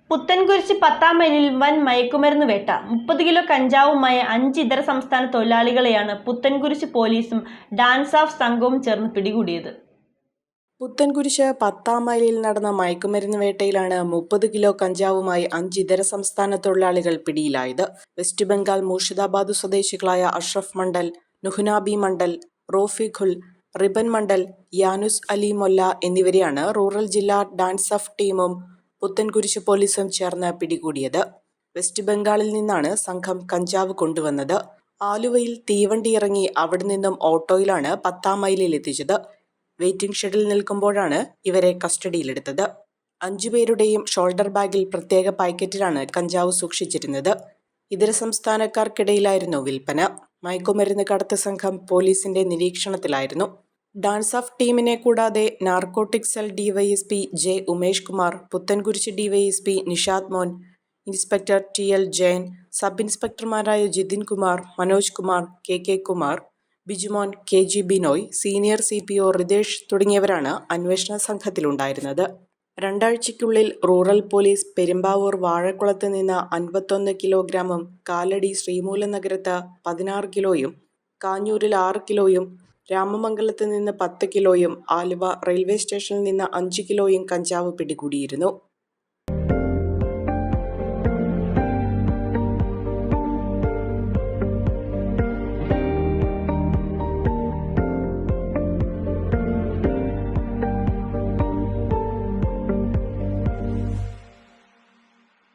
പുത്തൻകുരിശ് 10-ാം മൈലിൽ വൻ മയക്കുമരുന്ന് വേട്ട. 30 കിലോ കഞ്ചാവുമായി 5 ഇതര സംസ്ഥാന തൊഴിലാളികളെയാണ് പുത്തൻകുരിശ് പോലീസും ഡാൻസ് ഓഫ് സംഘവും ചേർന്ന് പിടികൂടിയത്. പുത്തൻകുരിശ് 10-ാം മൈലിൽ നടന്ന മയക്കുമരുന്ന് വേട്ടയിലാണ് 30 കിലോ കഞ്ചാവുമായി 5 ഇതര സംസ്ഥാന തൊഴിലാളികൾ പിടിയിലായത്. വെസ്റ്റ് ബംഗാൾ മൂർഷിദാബാദ് സ്വദേശികളായ അഷ്റഫ് മണ്ഡൽ, നുഹ്നാബി മണ്ഡൽ, റോഫിഖുൽ, റിബൻ മണ്ഡൽ, യാനുസ് അലി മൊല്ല എന്നിവരെയാണ് റൂറൽ ജില്ലാ ഡാൻസ് ഓഫ് ടീമും പുത്തൻകുരിശ് പോലീസും ചേർന്ന് പിടികൂടിയത്. വെസ്റ്റ് ബംഗാളിൽ നിന്നാണ് സംഘം കഞ്ചാവ് കൊണ്ടുവന്നത്. ആലുവയിൽ തീവണ്ടി ഇറങ്ങി അവിടെ നിന്നും ഓട്ടോയിലാണ് 10-ാം മൈലിൽ എത്തിച്ചത്. വെയിറ്റിംഗ് ഷെഡിൽ നിൽക്കുമ്പോഴാണ് ഇവരെ കസ്റ്റഡിയിലെടുത്തത്. 5 പേരുടെയും ഷോൾഡർ ബാഗിൽ പ്രത്യേക പാക്കറ്റിലാണ് കഞ്ചാവ് സൂക്ഷിച്ചിരുന്നത്. ഇതര സംസ്ഥാനക്കാർക്കിടയിലായിരുന്നു വിൽപ്പന. മയക്കുമരുന്ന് കടത്ത് സംഘം പോലീസിന്റെ നിരീക്ഷണത്തിലായിരുന്നു. ഡാൻസ് ഓഫ് ടീമിനെ കൂടാതെ narcotic cell DYSP J Umesh Kumar, Puthenkurish DYSP Nishad Mon, inspector T L. Jayan, sub ഇൻസ്പെക്ടർമാരായ Jithin Kumar, Manoj Kumar, K Kumar, Bijumon, K G. Binoy, senior CPO Ritesh തുടങ്ങിയവരാണ് അന്വേഷണ സംഘത്തിലുണ്ടായിരുന്നത്. 2 ആഴ്ചയ്ക്കുള്ളിൽ റൂറൽ പോലീസ് പെരുമ്പാവൂർ വാഴക്കുളത്ത് നിന്ന് 51 കിലോഗ്രാമും, കാലടി ശ്രീമൂലനഗരത്ത് 16 കിലോയും, കാഞ്ഞൂരിൽ 6 കിലോയും, രാമമംഗലത്ത് നിന്ന് 10 കിലോയും, ആലുവ റെയിൽവേ സ്റ്റേഷനിൽ നിന്ന് 5 കിലോയും കഞ്ചാവ് പിടികൂടിയിരുന്നു.